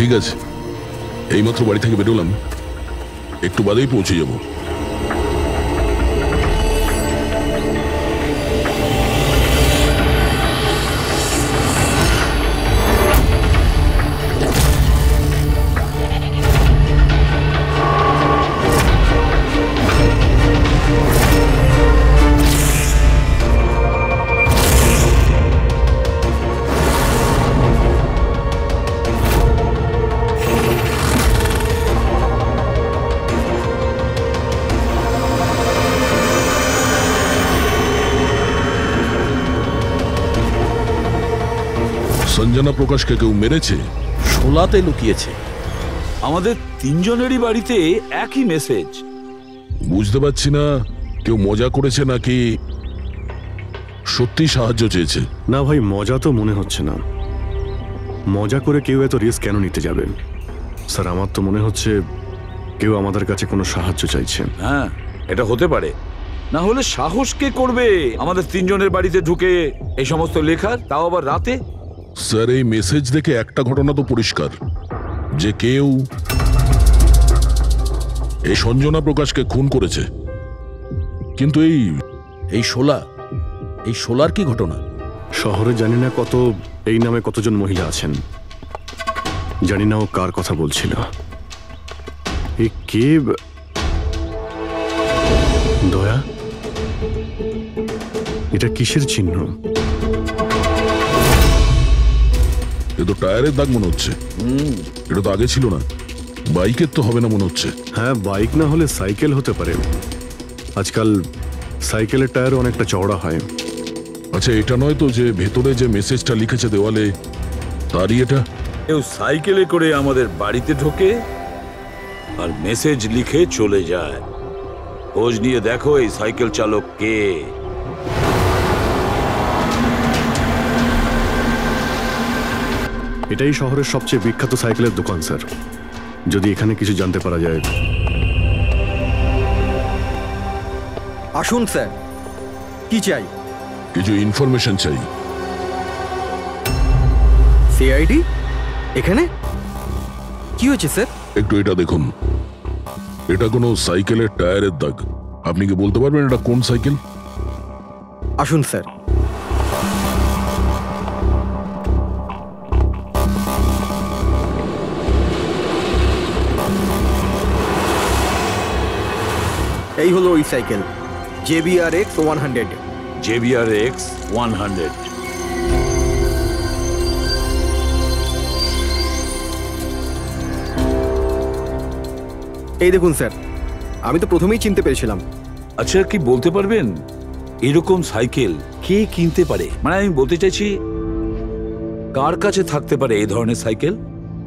ঠিক আছে, এইমাত্র বাড়ি থেকে বেরোলাম, একটু বাদেই পৌঁছে যাব। সঞ্জনা প্রকাশকে কেউ মেরেছে? শোলাতে লুকিয়েছে। আমাদের তিনজনেরই বাড়িতে একই মেসেজ। বুঝতে পারছি না কেউ মজা করেছে নাকি সত্যি সাহায্য চেয়েছে। না ভাই, মজা তো মনে হচ্ছে না। মজা করে কেউ এত রিস্ক কেন নিতে যাবে? স্যার, আমার তো মনে হচ্ছে কেউ আমাদের কাছে কোনো সাহায্য চাইছে। হ্যাঁ, এটা হতে পারে। না হলে সাহস কে করবে আমাদের তিনজনের বাড়িতে ঢুকে এই সমস্ত লেখার, তাও আবার রাতে? স্যার, এই মেসেজ দেখে একটা ঘটনা তো পরিষ্কার, যে কেউ এই সঞ্জনা প্রকাশকে খুন করেছে। কিন্তু এই শোলার কি ঘটনা? শহরে জানি না এই নামে কতজন মহিলা আছেন, জানি না ও কার কথা বলছিল। এই কে? দয়া, এটা কিসের চিহ্ন? এ তো টায়ারের দাগ মনে হচ্ছে। এটা তো আগে ছিল না। বাইকের তো হবে না মনে হচ্ছে। হ্যাঁ, বাইক না হলে সাইকেল হতে পারে। আজকাল সাইকেলের টায়ার অনেকটা চওড়া হয়। আচ্ছা, এটা নয় তো যে ভেতরে যে মেসেজটা লিখেছে দেওয়ালে, তারই এটা? কেউ সাইকেলে করে আমাদের বাড়িতে ঢোকে আর মেসেজ লিখে চলে যায়। খোঁজ নিয়ে দেখো এই সাইকেল চালক কে। এটাই শহরের সবচেয়ে বিখ্যাত সাইকেলের দোকান স্যার। যদি এখানে কিছু জানতে পারা যায়। আসুন স্যার, কি চাই? কিছু ইনফরমেশন চাই। সিআইডি এখানে? কি হয়েছে স্যার? একটু এটা দেখুন, এটা কোনো সাইকেলের টায়ারের দাগ। আপনি কি বলতে পারবেন এটা কোন সাইকেল? আসুন স্যার। এই হলো ওই সাইকেল, JBRX 100। JBRX 100। এই দেখুন স্যার, আমি তো প্রথমেই চিনতে পেরেছিলাম। আচ্ছা, কি বলতে পারবেন এরকম সাইকেল কে কিনতে পারে? মানে আমি বলতে চাইছি, কার কাছে থাকতে পারে এই ধরনের সাইকেল?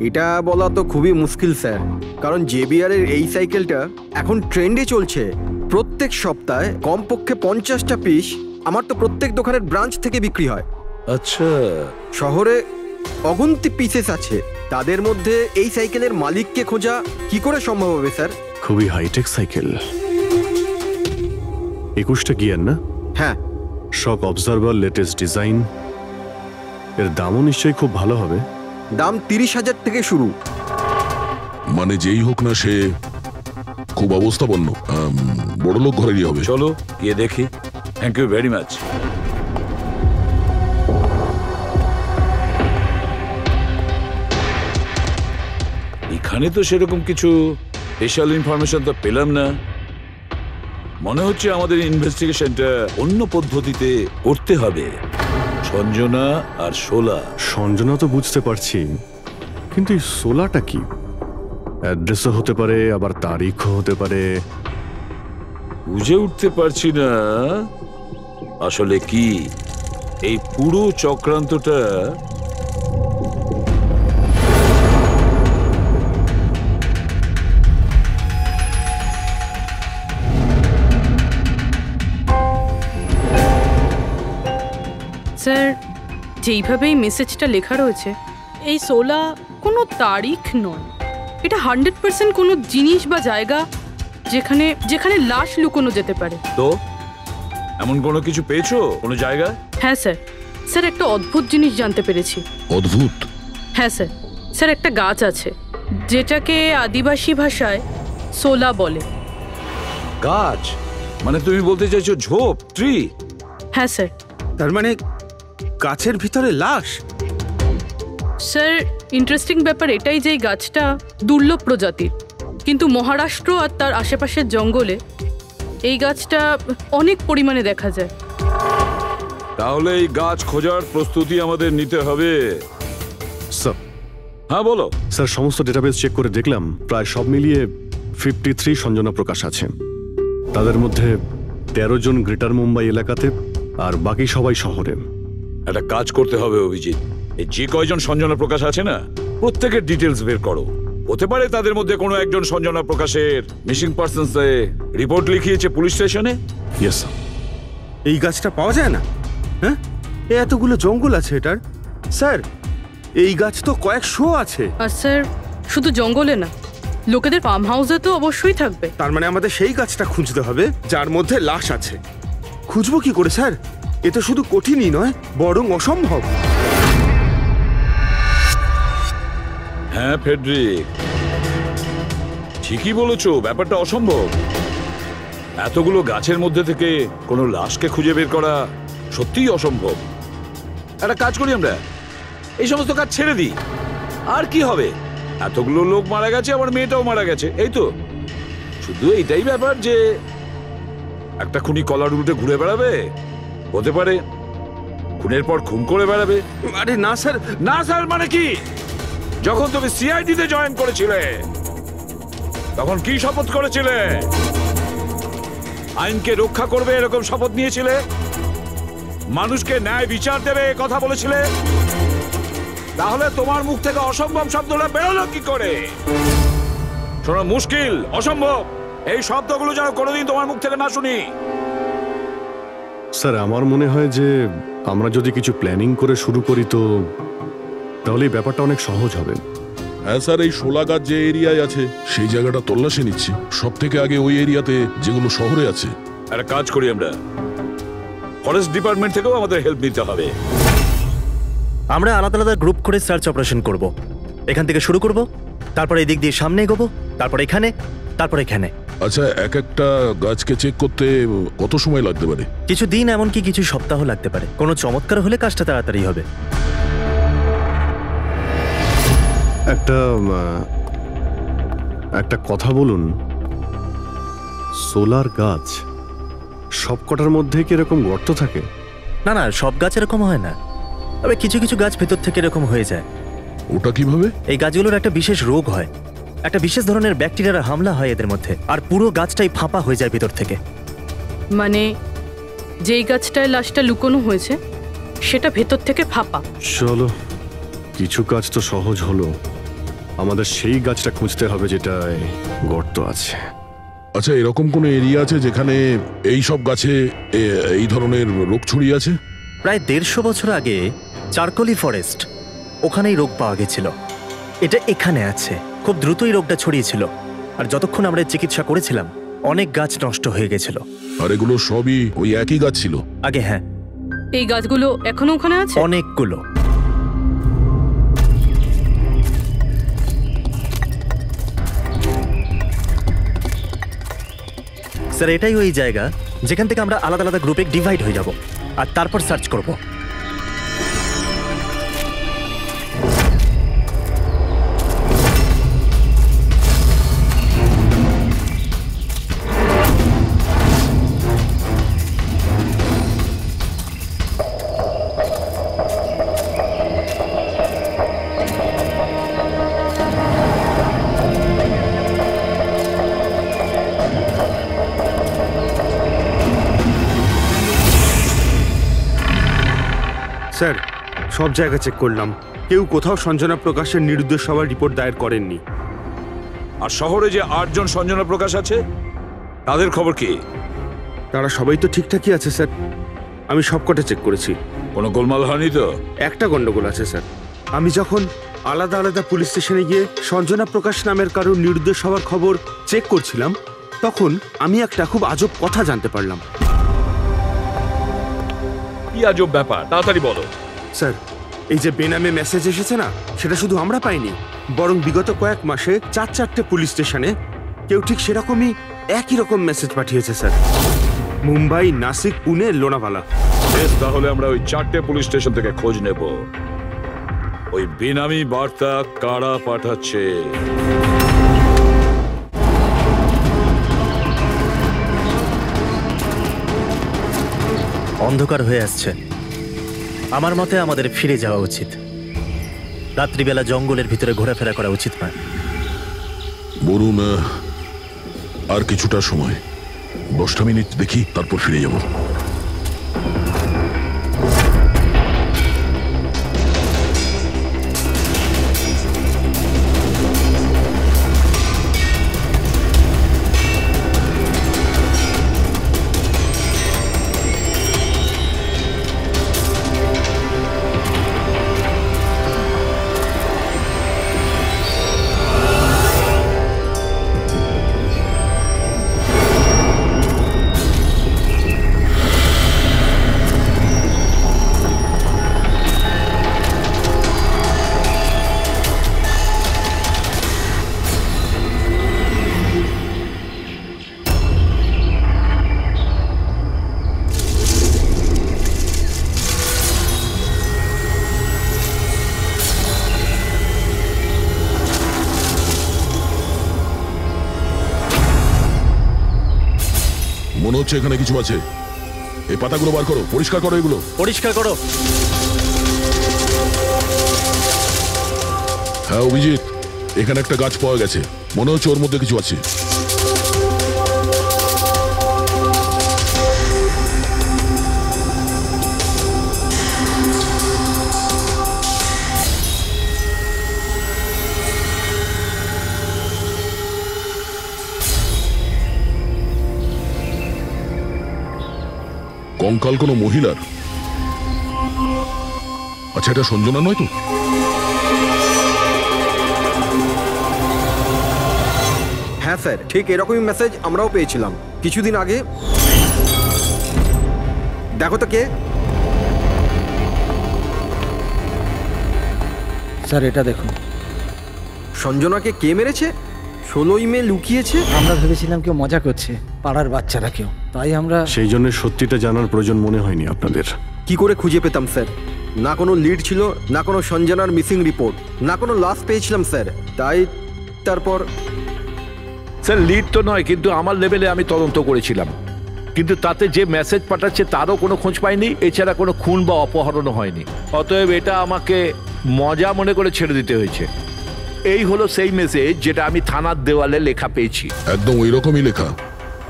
এটা বলা তো খুবই মুশকিল স্যার, কারণ JBR এর এই সাইকেলটা এখন ট্রেন্ডে চলছে। প্রত্যেক সপ্তাহে কমপক্ষে 50টা পিস আমার তো প্রত্যেক দোকানের ব্রাঞ্চ থেকে বিক্রি হয়। আচ্ছা, শহরে অগুন্তি পিসেস আছে, তাদের মধ্যে এই সাইকেলের মালিককে খোঁজা কি করে সম্ভব হবে স্যার? খুবই হাইটেক সাইকেল। 21টা গিয়ার না? হ্যাঁ। শক অবজারভার, লেটেস্ট ডিজাইন। এর দামও নিশ্চয়ই খুব ভালো হবে। দাম 30,000 থেকে শুরু। মানে যেই হোক না সে খুব অবস্থাপন্ন, বড়লোক ঘরেরই হবে। চলো গিয়ে দেখি। Thank you very much. এখানে তো সেরকম কিছু স্পেশাল ইনফরমেশন তো পেলাম না। মনে হচ্ছে আমাদের ইনভেস্টিগেশনটা অন্য পদ্ধতিতে করতে হবে। সঞ্জনা আর শোলা। সঞ্জনা তো বুঝতে পারছি, কিন্তু এই শোলাটা কি? অ্যাড্রেসও হতে পারে, আবার তারিখও হতে পারে। বুঝে উঠতে পারছি না আসলে কি এই পুরো চক্রান্তটা। স্যার, যেইভাবে এই মেসেজটা লেখা রয়েছে, এই 16 কোনো তারিখ নয়। এটা 100% কোনো জিনিস বা জায়গা যেখানে যেখানে লাশ লুকোনো যেতে পারে। তো এমন কোনো কিছু পেয়েছো কোনো জায়গা? হ্যাঁ স্যার, স্যার একটা অদ্ভুত জিনিস জানতে পেরেছি। অদ্ভুত? হ্যাঁ স্যার, স্যার একটা গাছ আছে যেটাকে আদিবাসী ভাষায় সোলা বলে। গাছ মানে তুমি বলতে চাইছো ঝোপ, ট্রি? হ্যাঁ স্যার। তার মানে গাছের ভিতরে লাশ? স্যার ইন্টারেস্টিং ব্যাপার এটাই যে এই গাছটা দুর্লভ প্রজাতির, কিন্তু মহারাষ্ট্র আর তার আশেপাশের জঙ্গলে এই গাছটা অনেক পরিমাণে দেখা যায়। তাহলে এই গাছ খোঁজার প্রস্তুতি আমাদের নিতে হবে। স্যার হ্যাঁ বলো। স্যার সমস্ত ডেটাবেস চেক করে দেখলাম প্রায় সব মিলিয়ে 53 সঞ্জনা প্রকাশ আছে। তাদের মধ্যে 13 জন গ্রেটার মুম্বাই এলাকাতে আর বাকি সবাই শহরে। একটা কাজ করতে হবে অভিজিৎ, এই যে কয়জন সঞ্জনা প্রকাশ আছে না প্রত্যেকের ডিটেলস বের করো। হতে পারে তাদের মধ্যে কোনো একজন সঞ্জনা প্রকাশের মিসিং পারসনস রিপোর্ট লিখিয়েছে পুলিশ স্টেশনে। Yes sir. এই গাছটা পাওয়া যায় না? হ্যাঁ, এতগুলো জঙ্গল আছে এটার। স্যার এই গাছ তো কয়েকশো আছে। আর স্যার শুধু জঙ্গলে না, লোকেদের ফার্ম হাউসে তো অবশ্যই থাকবে। তার মানে আমাদের সেই গাছটা খুঁজতে হবে যার মধ্যে লাশ আছে। খুঁজবো কি করে স্যার? এ তো শুধু কঠিনই নয়, বরং অসম্ভব। হ্যাঁ ফেডরিক, ঠিকই বলেছো, ব্যাপারটা অসম্ভব। এতগুলো গাছের মধ্যে থেকে কোনো লাশকে খুঁজে বের করা সত্যিই অসম্ভব। একটা কাজ করি আমরা, এই সমস্ত কাজ ছেড়ে দিই। আর কি হবে, এতগুলো লোক মারা গেছে, আবার মেয়েটাও মারা গেছে, এই তো। শুধু এইটাই ব্যাপার যে একটা খুনি কলার উল্টে ঘুরে বেড়াবে, হতে পারে খুনের পর খুন করে বেড়াবে। আরে না স্যার। না স্যার মানে কি? যখন তুমি সিআইডি তে জয়েন করেছিলে তখন কি শপথ করেছিলে? আইনকে রক্ষা করবে এরকম শপথ নিয়েছিলে? মানুষকে ন্যায় বিচার দেবে কথা বলেছিলে? তাহলে তোমার মুখ থেকে অসম্ভব শব্দটা বেরোলো কি করে? শোনো, মুশকিল, অসম্ভব, এই শব্দগুলো যেন কোনোদিন তোমার মুখ থেকে না শুনি। স্যার আমার মনে হয় যে আমরা যদি কিছু প্ল্যানিং করে শুরু করি তো তাহলে এই ব্যাপারটা অনেক সহজ হবে। হ্যাঁ স্যার, এই শোলা গাছ যে এরিয়ায় আছে সেই জায়গাটা তল্লাশি নিচ্ছি। সব থেকে আগে ওই এরিয়াতে যেগুলো শহরে আছে। একটা কাজ করি আমরা, ফরেস্ট ডিপার্টমেন্ট থেকেও আমাদের হেল্প নিতে হবে। আমরা আলাদা আলাদা গ্রুপ করে সার্চ অপারেশন করব। এখান থেকে শুরু করব, তারপর এই দিক দিয়ে সামনে এগোবো, তারপর এখানে, তারপর এখানে। আচ্ছা, এক একটা গাছকে চেক করতে কত সময় লাগতে পারে? কিছু দিন, এমনকি কিছু সপ্তাহ লাগতে পারে। কোনো চমৎকার হলে কাজটা তাড়াতাড়ি হবে। একটা কথা বলুন, সোলার গাছ সবকটার মধ্যে কি এরকম গর্ত থাকে? না না, সব গাছ এরকম হয় না, তবে কিছু কিছু গাছ ভেতর থেকে এরকম হয়ে যায়। ওটা কিভাবে? এই গাছগুলোর একটা বিশেষ রোগ হয়, একটা বিশেষ ধরনের ব্যাকটেরিয়ার হামলা হয় এদের মধ্যে, আর পুরো গাছটাই ফাঁপা হয়ে যায় ভেতর থেকে। মানে যেই গাছটায় লাশটা লুকোনো হয়েছে সেটা ভেতর থেকে ফাঁপা। চলো, কিছু কাজ তো সহজ হলো। আমাদের সেই গাছটা খুঁজতে হবে যেটায় গর্ত আছে। আচ্ছা, এরকম কোনো এরিয়া আছে যেখানে এই সব গাছে এই ধরনের রোগ ছড়িয়ে আছে? প্রায় 150 বছর আগে চারকোলি ফরেস্ট, ওখানেই রোগ পাওয়া গেছিল। এটা এখানে আছে। খুব দ্রুতই রোগটা ছড়িয়েছিল, আর যতক্ষণ আমরা চিকিৎসা করেছিলাম অনেক গাছ নষ্ট হয়ে গেছিল। আর এগুলো সবই ওই একই গাছ ছিল আগে? হ্যাঁ। এই গাছগুলো এখনো ওখানে আছে? অনেকগুলো। স্যার এটাই ওই জায়গা যেখান থেকে আমরা আলাদা আলাদা গ্রুপে ডিভাইড হয়ে যাব আর তারপর সার্চ করব। স্যার সব জায়গা চেক করলাম, কেউ কোথাও সঞ্জনা প্রকাশের নিরুদ্দেশ হওয়ার রিপোর্ট দায়ের করেননি। আর শহরে যে 8 জন সঞ্জনা প্রকাশ আছে তাদের খবর কি? তারা সবাই তো ঠিকঠাকই আছে স্যার, আমি সবকটা চেক করেছি। কোনো গোলমাল হয়নি তো? একটা গন্ডগোল আছে স্যার। আমি যখন আলাদা আলাদা পুলিশ স্টেশনে গিয়ে সঞ্জনা প্রকাশ নামের কারোর নিরুদ্দেশ হওয়ার খবর চেক করছিলাম, তখন আমি একটা খুব আজব কথা জানতে পারলাম। কি আজব ব্যাপার, তাড়াতাড়ি বলো। স্যার এই যে বেনামে মেসেজ এসেছে না, সেটা শুধু আমরা পাইনি, বরং বিগত কয়েক মাসে 4-4টে পুলিশ স্টেশনে কেউ ঠিক সেরকমই একই রকম মেসেজ পাঠিয়েছে স্যার। মুম্বাই, নাসিক, পুনে, লোনাভালা। বেশ, তাহলে আমরা ওই 4টে পুলিশ স্টেশন থেকে খোঁজ নেব ওই বেনামি বার্তা কারা পাঠাচ্ছে। অন্ধকার হয়ে আসছে। আমার মতে আমাদের ফিরে যাওয়া উচিত। রাত্রিবেলা জঙ্গলের ভিতরে ঘোরাফেরা করা উচিত নয়। বরুণ, আর কিছুটা সময়, 10টা মিনিট দেখি, তারপর ফিরে যাব। মনে হচ্ছে এখানে কিছু আছে। এই পাতাগুলো বার করো, পরিষ্কার করো, এগুলো পরিষ্কার করো। হ্যাঁ অভিজিৎ, এখানে একটা গাছ পাওয়া গেছে, মনে হচ্ছে ওর মধ্যে কিছু আছে। কঙ্কাল কোনো মহিলার? আচ্ছা, এটা সঞ্জনা নয় তো? হ্যাঁ স্যার, ঠিক এরকমই মেসেজ আমরাও পেয়েছিলাম কিছুদিন আগে। দেখো তো কে। স্যার এটা দেখুন। সঞ্জনাকে কে মেরেছে? 16ই মে লুকিয়েছে। আমরা ভেবেছিলাম কেউ মজা করছে, পাড়ার বাচ্চারা কেউ, তাই আমরা সেই জন্য সত্যিটা জানার প্রয়োজন মনে হয়নি আপনাদের। কি করে খুঁজে পেতাম স্যার? না কোনো লিড ছিল, না কোনো সঞ্জনার মিসিং রিপোর্ট, না কোনো লাশ পেয়েছিলাম স্যার। তাই তারপর স্যার লিড তো নয়, কিন্তু আমার লেভেলে আমি তদন্ত করেছিলাম, কিন্তু তাতে যে মেসেজ পাঠাচ্ছে তারও কোনো খোঁজ পাইনি, এছাড়া কোনো খুন বা অপহরণও হয়নি। অতএব এটা আমাকে মজা মনে করে ছেড়ে দিতে হয়েছে। এই হলো সেই মেসেজ যেটা আমি থানার দেওয়ালে লেখা পেয়েছি। একদম ওই রকমই লেখা।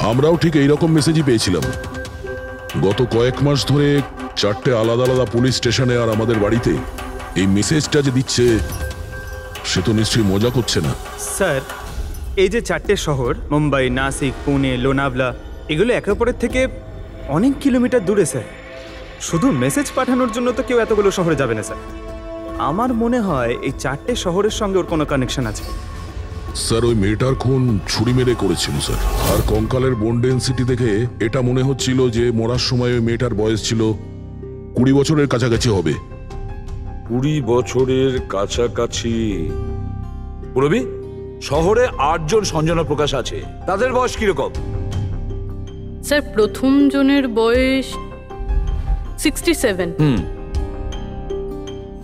আমরাও ঠিক এই রকম মেসেজই পেয়েছিলাম। গত কয়েক মাস ধরে 4টে আলাদা আলাদা পুলিশ স্টেশনে আর আমাদের বাড়িতে এই মেসেজটা যে দিচ্ছে, সে তো নিশ্চয়ই মজা করছে না। স্যার, এই যে 4টে শহর, মুম্বাই, নাসিক, পুনে, লোনাভলা, এগুলো একে অপরের থেকে অনেক কিলোমিটার দূরে স্যার। শুধু মেসেজ পাঠানোর জন্য তো কেউ এতগুলো শহরে যাবে না স্যার। আমার মনে হয় এই 4টে শহরের সঙ্গে ওর কোনো কানেকশন আছে। স্যার, ওই মেয়েটার খুন ছুরি মেরে করেছিল স্যার। আর কঙ্কালের বোন ডেন্সিটি দেখে এটা মনে হচ্ছিল যে মরার সময় ওই মেয়েটার বয়স ছিল 20 বছরের কাছাকাছি হবে। 20 বছরের কাছাকাছি? পুরবি, শহরে 8 জন সঞ্জনা প্রকাশ আছে, তাদের বয়স কিরকম? স্যার, প্রথম জনের বয়স 67,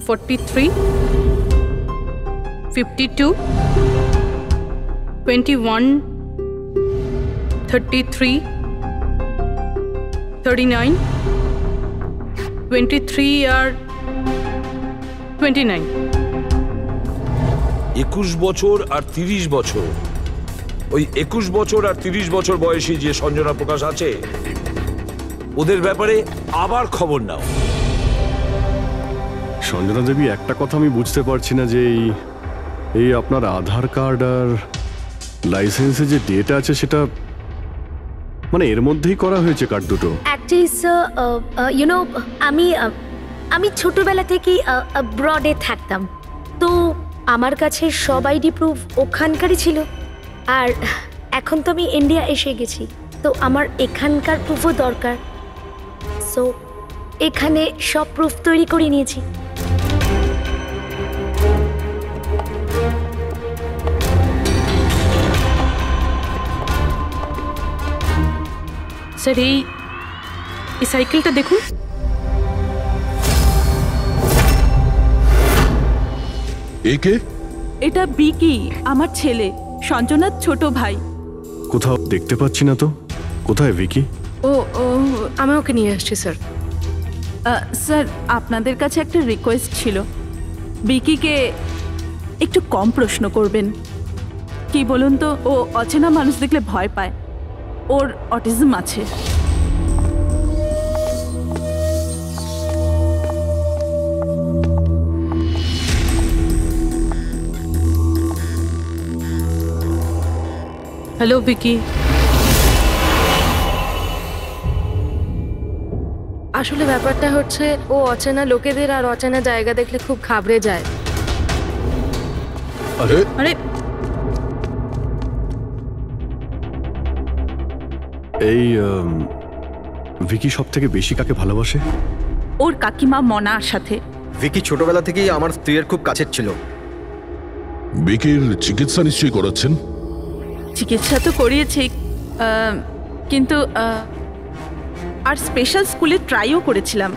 43, 52, 21, 33, 39, 23 আর 29। 21 বছর আর 30 বছর। ওই 21 বছর আর 30 বছর বয়সী যে সঞ্জনা প্রকাশ আছে, ওদের ব্যাপারে আবার খবর নাও। সঞ্জনা দেবী, একটা কথা আমি বুঝতে পারছি না যে এই আপনার আধার কার্ড আর লাইসেন্সে যে ডেট আছে সেটা মানে এর মধ্যেই করা হয়েছে কার্ড দুটো। অ্যাকচুয়ালি স্যার, আমি ছোটবেলা থেকেই ব্রডে থাকতাম, তো আমার কাছে সব আইডি প্রুফ ওখানকারই ছিল। আর এখন তো আমি ইন্ডিয়া এসে গেছি, তো আমার এখানকার প্রুফও দরকার। সো এখানে সব প্রুফ তৈরি করে নিয়েছি। স্যার এই সাইকেলটা দেখুন। একে এটা বিকি, আমার ছেলে, সঞ্জনার ছোট ভাই। কোথাও দেখতে পাচ্ছি না তো। কোথায় ভিকি? ও ও আমি ওকে নিয়ে আসছি স্যার। স্যার, আপনাদের কাছে একটা রিকোয়েস্ট ছিল, বিকিকে একটু কম প্রশ্ন করবেন। কি বলুন তো, ও অচেনা মানুষ দেখলে ভয় পায়, ওর অটিজম আছে। হ্যালো ভিকি। আসলে ব্যাপারটা হচ্ছে ও অচেনা লোকেদের আর অচেনা জায়গা দেখলে খুব ঘাবড়ে যায়। আরে আরে এই ভিকি সব থেকে বেশি কাকে ভালোবাসে? ওর কাকিমা মনার সাথে। ভিকি ছোটবেলা থেকেই আমার স্ত্রীর খুব কাছের ছিল। বিকির চিকিৎসা নিশ্চয়ই করাচ্ছেন? চিকিৎসা তো করিয়েছি, কিন্তু আর স্পেশাল স্কুলে ট্রাইও করেছিলাম,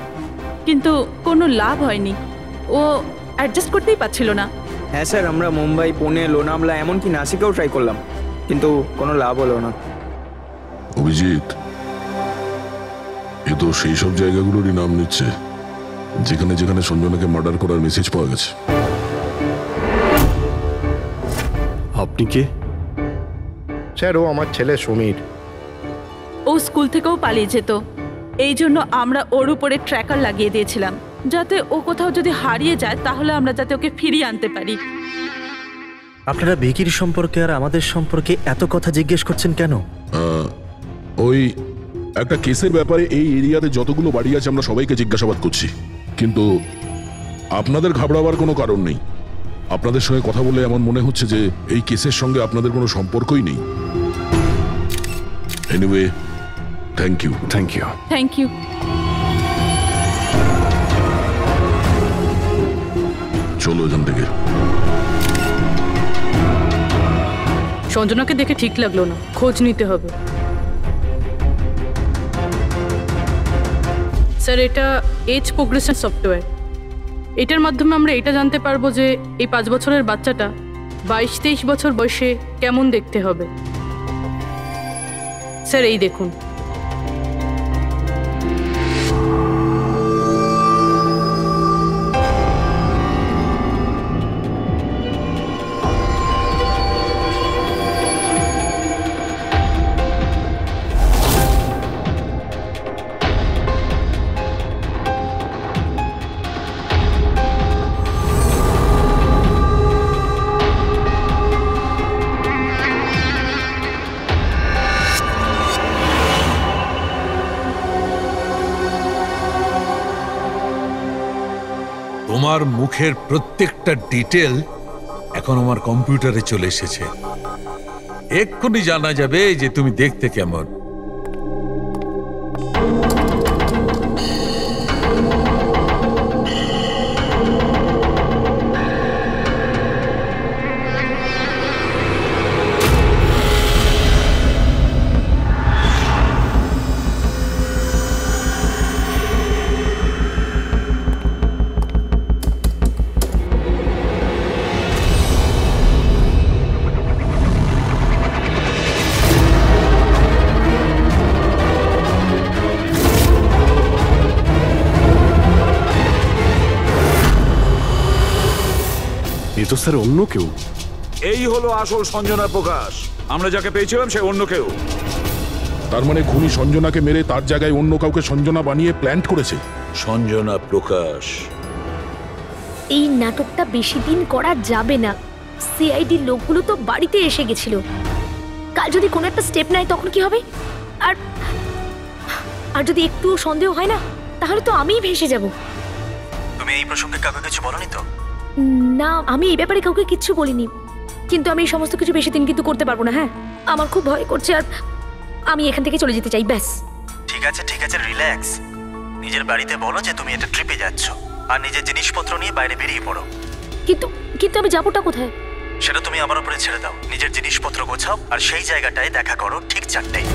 কিন্তু কোনো লাভ হয়নি। ও অ্যাডজাস্ট করতেই পারছিল না। হ্যাঁ স্যার, আমরা মুম্বাই, পুনে, লোনাভলা, এমনকি নাসিকেও ট্রাই করলাম, কিন্তু কোনো লাভ হলো না। অভিজিৎ, এ তো সেই সব জায়গাগুলোরই নাম নিচ্ছে যেখানে যেখানে সঞ্জনাকে মার্ডার করার মেসেজ পাওয়া গেছে। আপনি কে? স্যার, ও আমার ছেলে সমীর। ও স্কুল থেকেও পালিয়ে যেত, এই জন্য আমরা ওর উপরে ট্র্যাকার লাগিয়ে দিয়েছিলাম, যাতে ও কোথাও যদি হারিয়ে যায় তাহলে আমরা যাতে ওকে ফিরিয়ে আনতে পারি। আপনারা ভিকির সম্পর্কে আর আমাদের সম্পর্কে এত কথা জিজ্ঞেস করছেন কেন? ওই একটা কেসের ব্যাপারে এই এরিয়াতে যতগুলো বাড়ি আছে আমরা সবাইকে জিজ্ঞাসাবাদ করছি, কিন্তু আপনাদের ঘাবড়াবার কোনো কারণ নেই। আপনাদের সঙ্গে কথা বলে এমন মনে হচ্ছে যে এই কেসের সঙ্গে আপনাদের কোনো সম্পর্কই নেই। Anyway, thank you. Thank you. Thank you. চলো এখান থেকে। সঞ্জনাকে দেখে ঠিক লাগলো না, খোঁজ নিতে হবে। স্যার, এটা এজ প্রোগ্রেশন সফটওয়্যার। এটার মাধ্যমে আমরা এটা জানতে পারবো যে এই 5 বছরের বাচ্চাটা 22-23 বছর বয়সে কেমন দেখতে হবে। স্যার এই দেখুন। তোমার মুখের প্রত্যেকটা ডিটেল এখন আমার কম্পিউটারে চলে এসেছে। এক্ষুনি জানা যাবে যে তুমি দেখতে কেমন। এ তো স্যার অন্য কেউ। এই হলো আসল সঞ্জনা প্রকাশ। আমরা যাকে পেয়েছিলাম সে অন্য কেউ। তার মানে খুনি সঞ্জনাকে মেরে তার জায়গায় অন্য কাউকে সঞ্জনা বানিয়ে প্ল্যান করেছে। সঞ্জনা প্রকাশ। এই নাটকটা বেশি দিন করা যাবে না। সিআইডি লোকগুলো তো বাড়িতে এসে গেছিল। কাল যদি কোনো একটা স্টেপ নেয় তখন কি হবে? আর আর যদি একটুও সন্দেহ হয় না, তাহলে তো আমিই ভেসে যাব। তুমি এই প্রসঙ্গে কাউকে কিছু বলনি তো? না, আমি এই ব্যাপারে কাউকে কিচ্ছু বলিনি, কিন্তু আমি এই সমস্ত কিছু বেশি দিন কিন্তু করতে পারবো না। হ্যাঁ, আমার খুব ভয় করছে আর আমি এখান থেকে চলে যেতে চাই, ব্যাস। ঠিক আছে ঠিক আছে, রিল্যাক্স। নিজের বাড়িতে বলো যে তুমি একটা ট্রিপে যাচ্ছ আর নিজের জিনিসপত্র নিয়ে বাইরে বেরিয়ে পড়ো। কিন্তু কিন্তু আমি যাবোটা কোথায়? সেটা তুমি আমার উপরে ছেড়ে দাও। নিজের জিনিসপত্র গোছাও আর সেই জায়গাটায় দেখা করো ঠিক 4টায়।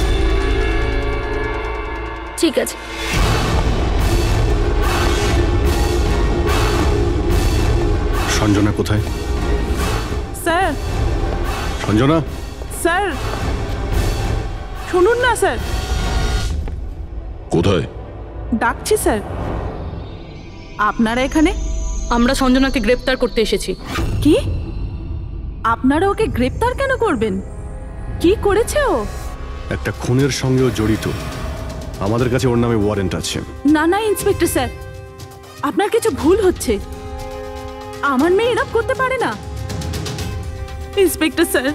ঠিক আছে। সঞ্জনা কোথায়? স্যার, সঞ্জনা, স্যার শুনুন না স্যার, কোথায়? ডাকছি স্যার। আপনারা এখানে? আমরা সঞ্জনাকে গ্রেপ্তার করতে এসেছি। কি? আপনারা ওকে গ্রেপ্তার কেন করবেন? কি করেছে ও? একটা খুনের সঙ্গেও জড়িত। আমাদের কাছে ওর নামে ওয়ারেন্ট আছে। না না ইন্সপেক্টর স্যার, আপনার কিছু ভুল হচ্ছে। আমার মেয়ে এরকম করতে পারে না। ইন্সপেক্টর স্যার,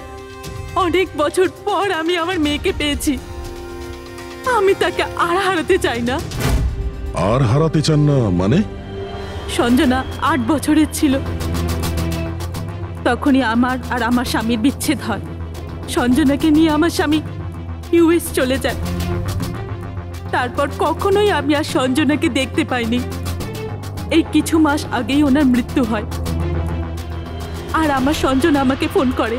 অনেক বছর পর আমি আমার মেয়েকে পেয়েছি। আমি তাকে আর হারাতে চাই না। আর হারাতে চান না মানে? সঞ্জনা 8 বছরের ছিল, তখনই আমার আর আমার স্বামীর বিচ্ছেদ হয়। সঞ্জনাকে নিয়ে আমার স্বামী ইউএস চলে যায়। তারপর কখনোই আমি আর সঞ্জনাকে দেখতে পাইনি। এই কিছু মাস আগেই ওনার মৃত্যু হয়। আর আমার সঞ্জনা আমাকে ফোন করে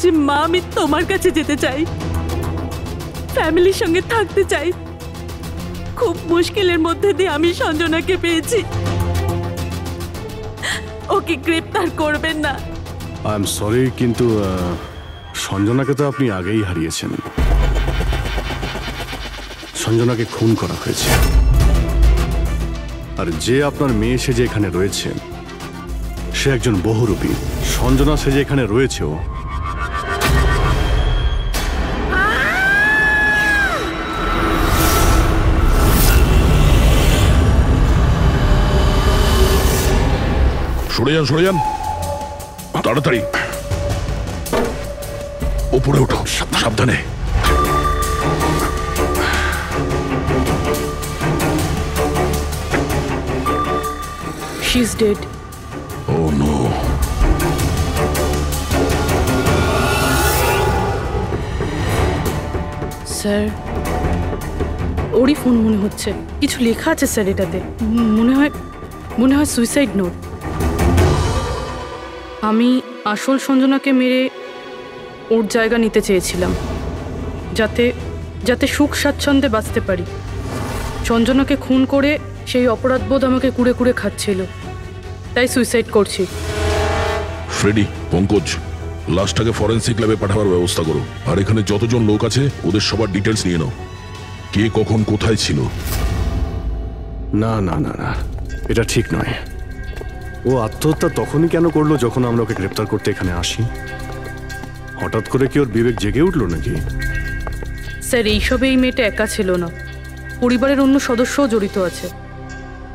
যে মা, আমি তোমার কাছে যেতে চাই, ফ্যামিলির সঙ্গে থাকতে চাই। খুব মুশকিলের মধ্যে দিয়ে আমি সঞ্জনাকে পেয়েছি। ওকে গ্রেপ্তার করবেন না। আই এম সরি, কিন্তু সঞ্জনাকে তো আপনি আগেই হারিয়েছেন। সঞ্জনাকে খুন করা হয়েছে। আর যে আপনার মেয়ে সেজে এখানে রয়েছে সে একজন বহুরূপী। সঞ্জনা সেজে এখানে রয়েছেও। সরে যান, সরে যান, তাড়াতাড়ি ওপরে ওঠো, সাবধানে। She's dead. Oh no. Sir, ওরই ফোন মনে হচ্ছে। কিছু লেখা আছে স্যার এটাতে। মনে হয় সুইসাইড নোট। আমি আসল সঞ্জনাকে মেরে ওর জায়গা নিতে চেয়েছিলাম, যাতে সুখ স্বাচ্ছন্দ্যে বাঁচতে পারি। সঞ্জনাকে খুন করে সেই অপরাধবোধ আমাকে কুড়ে কুড়ে খাচ্ছিল, তাই সুইসাইড করছি। ফ্রেডি, পঙ্কজ, লাশটাকে ফরেন্সিক ল্যাবে পাঠাবার ব্যবস্থা করো। আর এখানে যতজন লোক আছে ওদের সবার ডিটেলস নিয়ে নাও, কে কখন কোথায় ছিল। না না না না, এটা ঠিক নয়। ও আত্মহত্যা তখনই কেন করলো যখন আমরা ওকে গ্রেপ্তার করতে এখানে আসি? হঠাৎ করে কি ওর বিবেক জেগে উঠলো নাকি? স্যার, এইসবে এই মেয়েটা একা ছিল না, পরিবারের অন্য সদস্যও জড়িত আছে।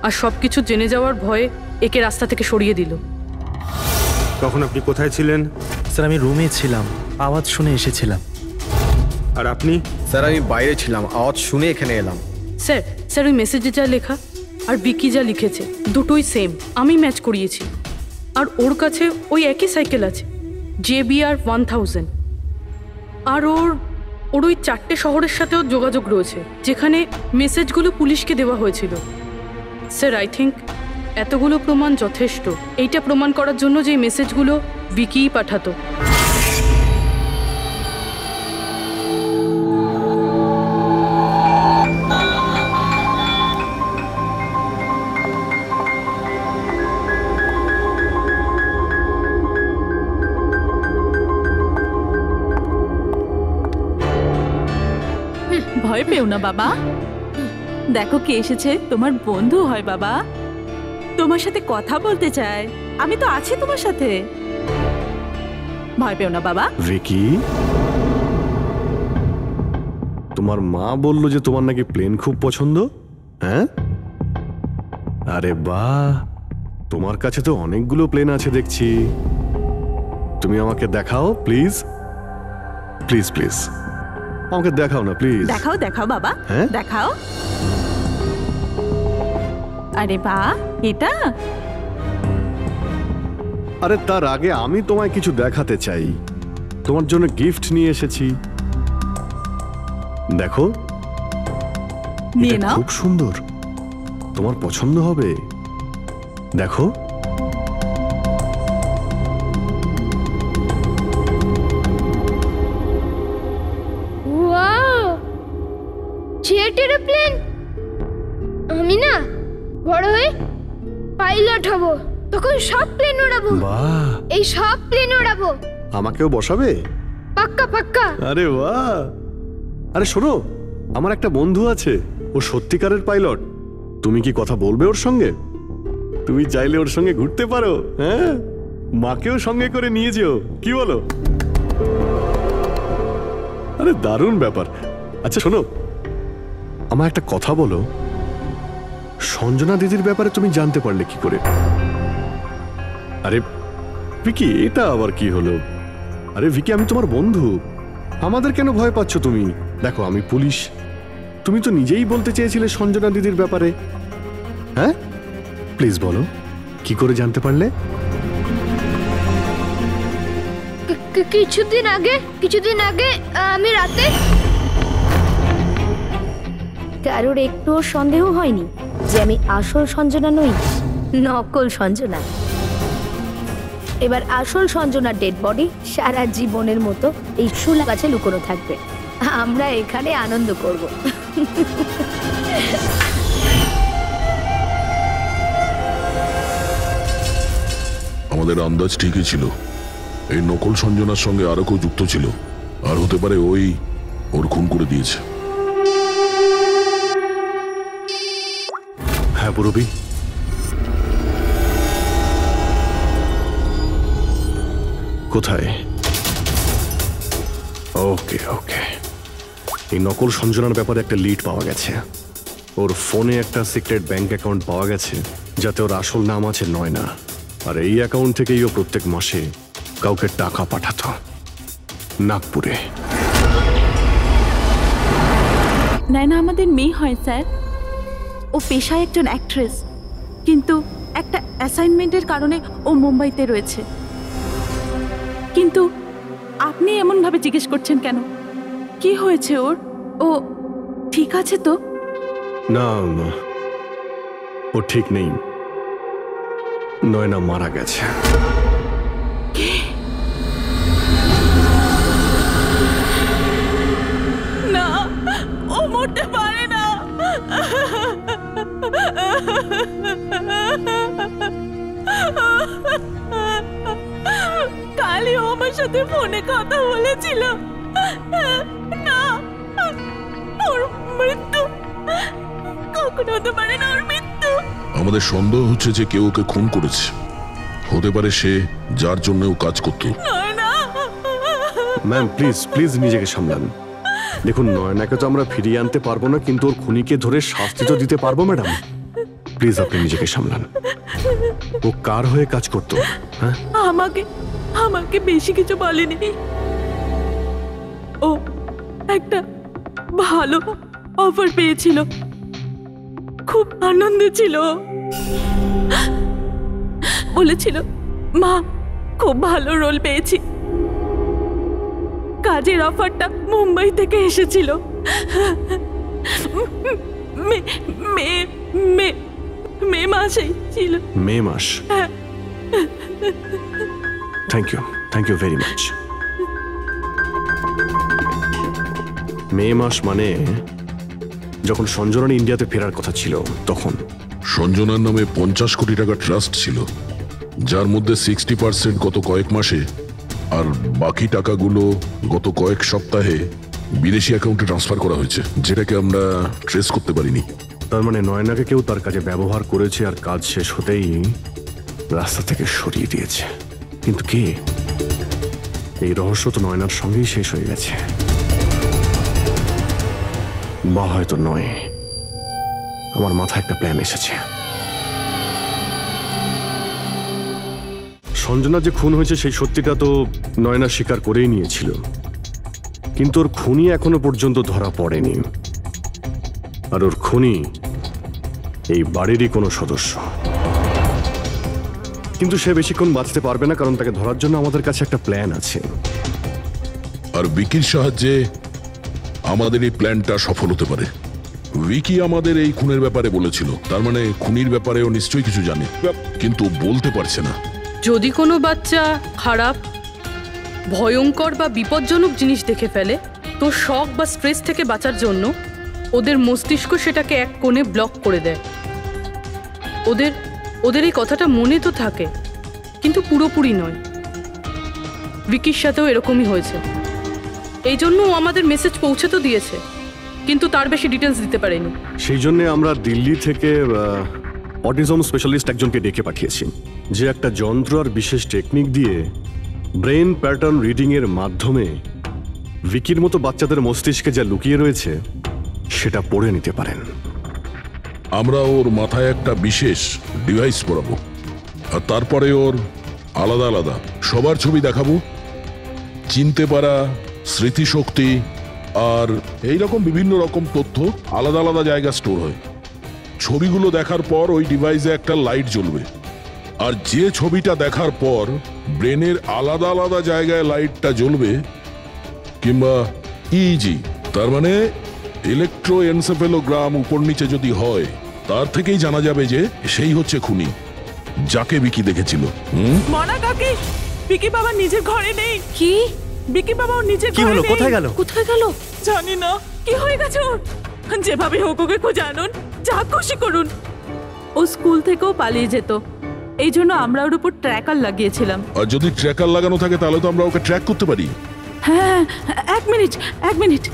আর সব কিছু জেনে যাওয়ার ভয়ে একে রাস্তা থেকে সরিয়ে দিল। তখন আপনি কোথায় ছিলেন? স্যার, আমি রুমে ছিলাম, আওয়াজ শুনে এসেছিলাম। আর আপনি? স্যার, আমি বাইরে ছিলাম, আওয়াজ শুনে এখানে এলাম। স্যার ওই মেসেজে যা লেখা আর বিকি যা লিখেছে দুটোই সেম। আমি ম্যাচ করিয়েছি। আর ওর কাছে ওই একই সাইকেল আছে, JBR 1000। আর ওর ওই 4টে শহরের সাথেও যোগাযোগ রয়েছে যেখানে মেসেজগুলো পুলিশকে দেওয়া হয়েছিল। স্যার, আই থিঙ্ক এতগুলো প্রমাণ যথেষ্ট এইটা প্রমাণ করার জন্য যে মেসেজগুলো বিকিই পাঠাতো। ভয় পেও না বাবা, দেখো কে এসেছে। তোমার বন্ধু হয় বাবা, তোমার সাথে কথা বলতে চায়। আমি তো আছি তোমার সাথে, ভয় পেও না বাবা। ভিকি, তোমার মা বলল যে তোমার নাকি প্লেন খুব পছন্দ। হ্যাঁ, আরে বাহ, তোমার কাছে তো অনেকগুলো প্লেন আছে দেখছি। তুমি আমাকে দেখাও প্লিজ, প্লিজ প্লিজ আমাকে দেখাও না প্লিজ। দেখাও দেখাও বাবা, হ্যাঁ? দেখাও। আরে বাহ, এটা? আরে তার আগে আমি তোমায় কিছু দেখাতে চাই। তোমার জন্য গিফট নিয়ে এসেছি, দেখো। নিয়ে এটা নাও। খুব সুন্দর, তোমার পছন্দ হবে, দেখো। Jet aeroplane? আমি না বড় হয়ে পাইলট হব, তখন সব প্লেন ওড়াবো। বাহ, এই সব প্লেন ওড়াবো। আমাকেও বসাবে? পাক্কা পাক্কা। আরে বাহ। আরে শোনো, আমার একটা বন্ধু আছে, ও সত্যিকারের পাইলট। তুমি কি কথা বলবে ওর সঙ্গে? তুমি চাইলে ওর সঙ্গে ঘুরতে পারো। হ্যাঁ, মাকেও সঙ্গে করে নিয়ে যেও, কি বলো? আরে দারুণ ব্যাপার। আচ্ছা শোনো, আমার একটা কথা বলো, সঞ্জনা দিদির ব্যাপারে তুমি জানতে পারলে কি করে? আরে ভিকি, এটা আবার কি হলো? আরে ভিকি, আমি তোমার বন্ধু, আমাদের কেন ভয় পাচ্ছ তুমি? দেখো, আমি পুলিশ, তুমি তো নিজেই বলতে চেয়েছিলে সঞ্জনা দিদির ব্যাপারে। হ্যাঁ, প্লিজ বলো, কি করে জানতে পারলে? কিছুদিন আগে আমি রাতে। কারোর একটুও সন্দেহ হয়নি যে আমি আসল সঞ্জনা নই, নকল সঞ্জনা। এবার আসল সঞ্জনার ডেড বডি সারা জীবনের মতো এই শুলা গাছে লুকোনো থাকবে। আমরা এখানে আনন্দ করব। আমাদের আন্দাজ ঠিকই ছিল, এই নকল সঞ্জনার সঙ্গে আরো কেউ যুক্ত ছিল, আর হতে পারে ওর খুন করে দিয়েছে। হ্যাঁ পুরবি, কোথায়? ওকে ওকে, এই নকল সঞ্জনার ব্যাপারে একটা লিড পাওয়া গেছে। ওর ফোনে একটা সিক্রেট ব্যাংক অ্যাকাউন্ট পাওয়া গেছে, যাতে ওর আসল নাম আছে নয়না। আর এই অ্যাকাউন্ট থেকেই ও প্রত্যেক মাসে কাউকে টাকা পাঠাতো নাগপুরে। নয়না আমাদের মেয়ে হয় স্যার। ও পেশায় একজন অ্যাক্ট্রেস, কিন্তু একটা অ্যাসাইনমেন্টের কারণে ও মুম্বাইতে রয়েছে। কিন্তু আপনি এমনভাবে জিজ্ঞেস করছেন কেন? কি হয়েছে ওর? ও ঠিক আছে তো? না, ও ঠিক নেই। নয়না মারা গেছে। না, ও মরতে পারে না। কালই ও আমার সাথে ফোনে কথা বলেছিল। না, ওর মৃত্যু কখনো হতে পারে না। ওর মৃত্যু। আমাদের সন্দেহ হচ্ছে যে কেউ ওকে খুন করেছে। হতে পারে সে, যার জন্য ও কাজ করত। ম্যাম প্লিজ প্লিজ নিজেকে সামলান। দেখুন, নয়নাকে তো আমরা ফিরিয়ে আনতে পারবো না, কিন্তু ওর খুনিকে ধরে শাস্তি তো দিতে পারবো। ম্যাডাম প্লিজ আপনি নিজেকে সামলান। ও কার হয়ে কাজ করতো? হ্যাঁ, আমাকে বেশি কিছু বলেনি। ও একটা ভালো অফার পেয়েছিল, খুব আনন্দে ছিল। বলেছিল, মা খুব ভালো রোল পেয়েছি। কাজের অফারটা মুম্বাই থেকে এসেছিল। মে মাসেই ছিল। মে মাস? Thank you very much. মে মাস মানে যখন সঞ্জনা ইন্ডিয়াতে ফেরার কথা ছিল তখন। সঞ্জনার নামে 50 কোটি টাকা ট্রাস্ট ছিল, যার মধ্যে 60% গত কয়েক মাসে আর বাকি টাকাগুলো গত কয়েক সপ্তাহে বিদেশি অ্যাকাউন্টে ট্রান্সফার করা হয়েছে, যেটাকে আমরা ট্রেস করতে পারিনি। তার মানে নয়নাকে কেউ তার কাজে ব্যবহার করেছে, আর কাজ শেষ হতেই রাস্তা থেকে সরিয়ে দিয়েছে। কিন্তু কে? এই রহস্য তো নয়নার সঙ্গেই শেষ হয়ে গেছে, বা হয়তো নয়। আমার মাথায় একটা প্ল্যান এসেছে। সঞ্জনা যে খুন হয়েছে সেই সত্যিটা তো নয়না স্বীকার করেই নিয়েছিল, কিন্তু ওর খুনি এখনো পর্যন্ত ধরা পড়েনি। আর ওর খুনি এই বাড়িরই কোনো সদস্য। কিন্তু সে বেশিক্ষণ বাঁচতে পারবে না, কারণ তাকে ধরার জন্য আমাদের কাছে একটা প্ল্যান আছে। আর বিকির সাহায্যে আমাদের এই প্ল্যানটা সফল হতে পারে। উইকি আমাদের এই খুনের ব্যাপারে বলেছিল, তার মানে খুনির ব্যাপারেও নিশ্চয়ই কিছু জানে, কিন্তু বলতে পারছে না। যদি কোনো বাচ্চা খারাপ, ভয়ঙ্কর বা বিপজ্জনক জিনিস দেখে ফেলে, তো শক বা স্ট্রেস থেকে বাঁচার জন্য ওদের মস্তিষ্ক সেটাকে এক কোণে ব্লক করে দেয়। ওদের ওদের এই কথাটা মনে তো থাকে, কিন্তু পুরোপুরি নয়। ভিকির সাথেও এরকমই হয়েছে। এই জন্য ও আমাদের মেসেজ পৌঁছে তো দিয়েছে, কিন্তু তার বেশি ডিটেলস দিতে পারেনি। সেই জন্য আমরা দিল্লি থেকে অটিজম স্পেশালিস্ট একজনকে ডেকে পাঠিয়েছি, যে একটা যন্ত্র আর বিশেষ টেকনিক দিয়ে ব্রেন প্যাটার্ন রিডিং এর মাধ্যমে ভিকির মতো বাচ্চাদের মস্তিষ্কে যা লুকিয়ে রয়েছে সেটা পড়ে নিতে পারেন। আমরা ওর মাথায় একটা বিশেষ ডিভাইস পরাবো, আর তারপরে ওর আলাদা আলাদা সবার ছবি দেখাবো। চিনতে পারা, স্মৃতিশক্তি আর এইরকম বিভিন্ন রকম তথ্য আলাদা আলাদা জায়গা স্টোর হয়। ছবিগুলো দেখার পর ওই ডিভাইসে একটা লাইট জ্বলবে, আর যে ছবিটা দেখার পর ব্রেনের আলাদা আলাদা জায়গায় লাইটটা জ্বলবে, কিংবা ইজি তার মানে ইলেকট্রোএনসেফেলোগ্রাম উপর নিচে যদি হয়, তার থেকেই জানা যাবে যে সেই হচ্ছে খুনি, যাকে বিকি দেখেছিল। মনা কাকি, বিকি বাবা নিজের ঘরে নেই। কি? বিকি বাবা নিজের ঘরে নেই। কোথায় গেল? কোথায় গেল জানি না। কি হয়ে গেছে ওর? যেভাবে হোক ওকে খুঁজে আনুন, যা খুশি করুন। ও স্কুল থেকেও পালিয়ে যেত, এই জন্য আমরা ওর উপর ট্র্যাকার লাগিয়েছিলাম। আর যদি ট্র্যাকার লাগানো থাকে তাহলে তো আমরা ওকে ট্র্যাক করতে পারি। হ্যাঁ, এক মিনিট।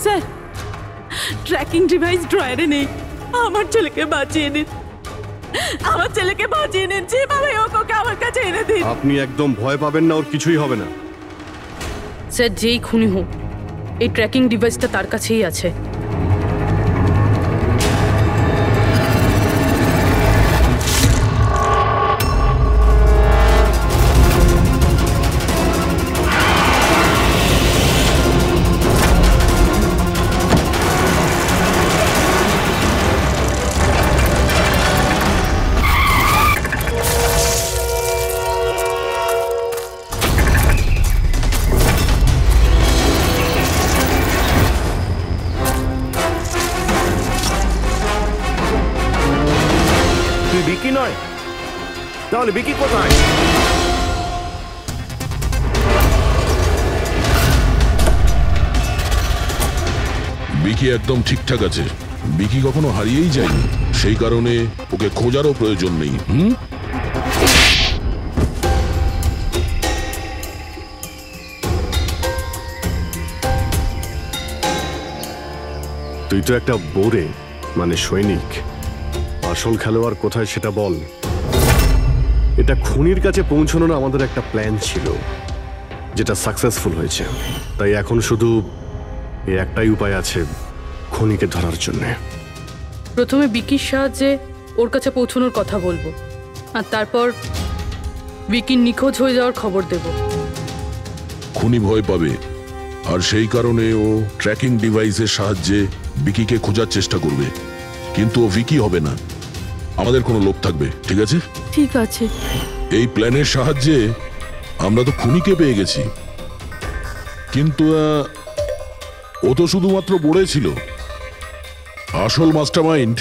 স্যার, ট্র্যাকিং ডিভাইস ড্রয়ারে নেই। আমার ছেলেকে বাঁচিয়ে নিন, যেভাবে হোক ওকে আমার কাছে এনে দিন। আপনি একদম ভয় পাবেন না, ওর কিছুই হবে না। স্যার, যেই খুনি হোক, এই ট্র্যাকিং ডিভাইসটা তার কাছেই আছে। বিকি নয়, তাহলে বিকি কোথায়? বিকি একদম ঠিকঠাক আছে। বিকি কখনো হারিয়েই যায়নি, সেই কারণে ওকে খোঁজারও প্রয়োজন নেই। তুই তো একটা বোরে, মানে সৈনিক। আসল খেলোয়াড় কোথায় সেটা বল। এটা খুনির কাছে পৌঁছানোর আমাদের একটা প্ল্যান ছিল, যেটা সাকসেসফুল হয়েছে। তাই এখন শুধু এই একটাই উপায় আছে খুনিকে ধরার জন্য। প্রথমে বিকির সাহায্যে ওর কাছে পৌঁছানোর কথা বলবো, আর তারপর বিকির নিখোঁজ হয়ে যাওয়ার খবর দেব। খুনি ভয় পাবে, আর সেই কারণে ও ট্র্যাকিং ডিভাইসের সাহায্যে বিকিকে খোঁজার চেষ্টা করবে। কিন্তু ও ভিকি হবে না, আমাদের কোনো লোক থাকবে। ঠিক আছে? ঠিক আছে। এই প্ল্যানের সাহায্যে আমরা তো খুনিকে পেয়ে গেছি, কিন্তু ও তো শুধুমাত্র বোড়ে ছিল। আসল মাস্টারমাইন্ড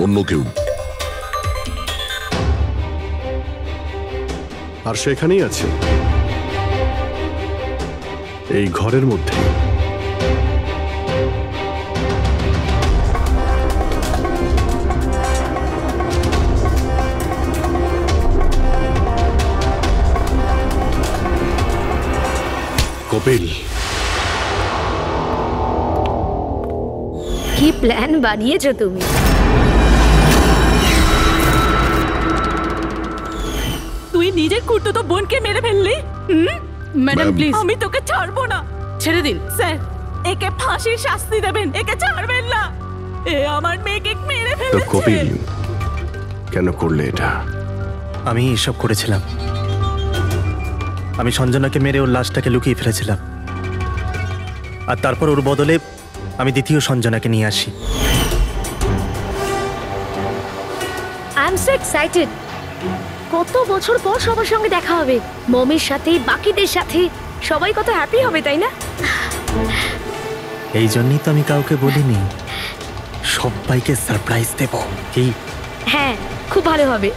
অন্য কেউ। আর সেখানেই আছে, এই ঘরের মধ্যে। কপিল, কি প্ল্যান বানিয়েছো তুমি? তুই নিজের খুঁড়তুতো বোনকে মেরে ফেললি। ম্যাডাম প্লিজ, আমি তোকে ছাড়বো না। ছেড়ে দিন। স্যার, একে ফাঁসির শাস্তি দেবেন, একে ছাড়বেন না। এ আমার মেয়েকে মেরে তো ফেলেছে। কপিল, কেন করলে এটা? আমি এসব করেছিলাম। আমি সঞ্জনাকে মেরে ওর লাশটাকে লুকিয়ে ফেলেছিলাম, আর তারপর ওর বদলে আমি দ্বিতীয় সঞ্জনাকে নিয়ে আসি। I am so excited. কত বছর পর সবার সঙ্গে দেখা হবে, মমির সাথে, বাকিদের সাথে। সবাই কত হ্যাপি হবে, তাই না? এই জন্যই তো আমি কাউকে বলিনি, সবাইকে সারপ্রাইজ দেব। কি? হ্যাঁ, খুব ভালো হবে।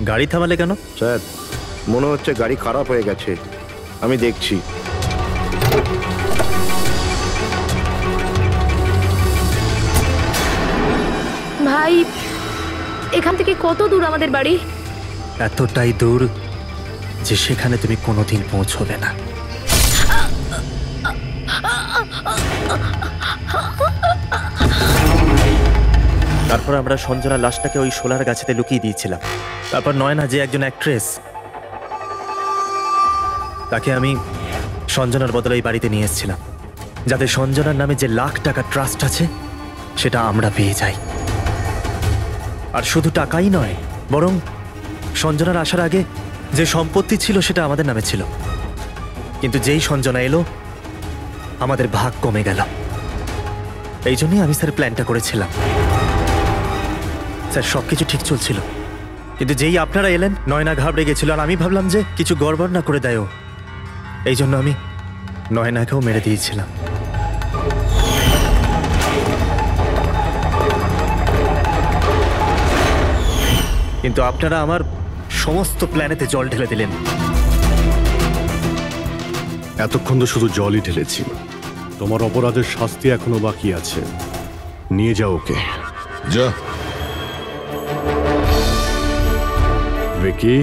গাড়ি থামালে কেন? স্যার, মনে হচ্ছে গাড়ি খারাপ হয়ে গেছে, আমি দেখছি। ভাই, এখান থেকে কত দূর আমাদের বাড়ি? এতটাই দূর যে সেখানে তুমি কোনোদিন পৌঁছবে না। তারপর আমরা সঞ্জনার লাশটাকে ওই শোলার গাছেতে লুকিয়ে দিয়েছিলাম। তারপর নয়না, যে একজন অ্যাক্ট্রেস, তাকে আমি সঞ্জনার বদলে এই বাড়িতে নিয়ে এসেছিলাম, যাতে সঞ্জনার নামে যে লাখ টাকা ট্রাস্ট আছে সেটা আমরা পেয়ে যাই। আর শুধু টাকাই নয়, বরং সঞ্জনার আসার আগে যে সম্পত্তি ছিল সেটা আমাদের নামে ছিল, কিন্তু যেই সঞ্জনা এলো আমাদের ভাগ কমে গেল। এই জন্যই আমি স্যার প্ল্যানটা করেছিলাম। স্যার, সবকিছু ঠিক চলছিল, কিন্তু যেই আপনারা এলেন নয়না ঘাবড়ে গেছিল, আর আমি ভাবলাম যে কিছু গড়বড় না করে দেয় ও। এই জন্য আমি নয়নাকেও মেরে দিয়েছিলাম। কিন্তু আপনারা আমার সমস্ত প্ল্যানেতে জল ঢেলে দিলেন। এতক্ষণ তো শুধু জলই ঢেলেছি। তোমার অপরাধের শাস্তি এখনো বাকি আছে। নিয়ে যাও ওকে। যা। Vicky,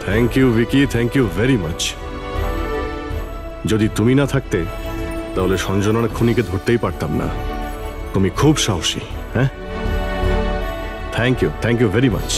thank you Vicky, thank you very much. যদি তুমি না থাকতে তাহলে সঞ্জনার খুনিকে ধরতেই পারতাম না। তুমি খুব সাহসী। হ্যাঁ, থ্যাংক ইউ ভেরি মাচ।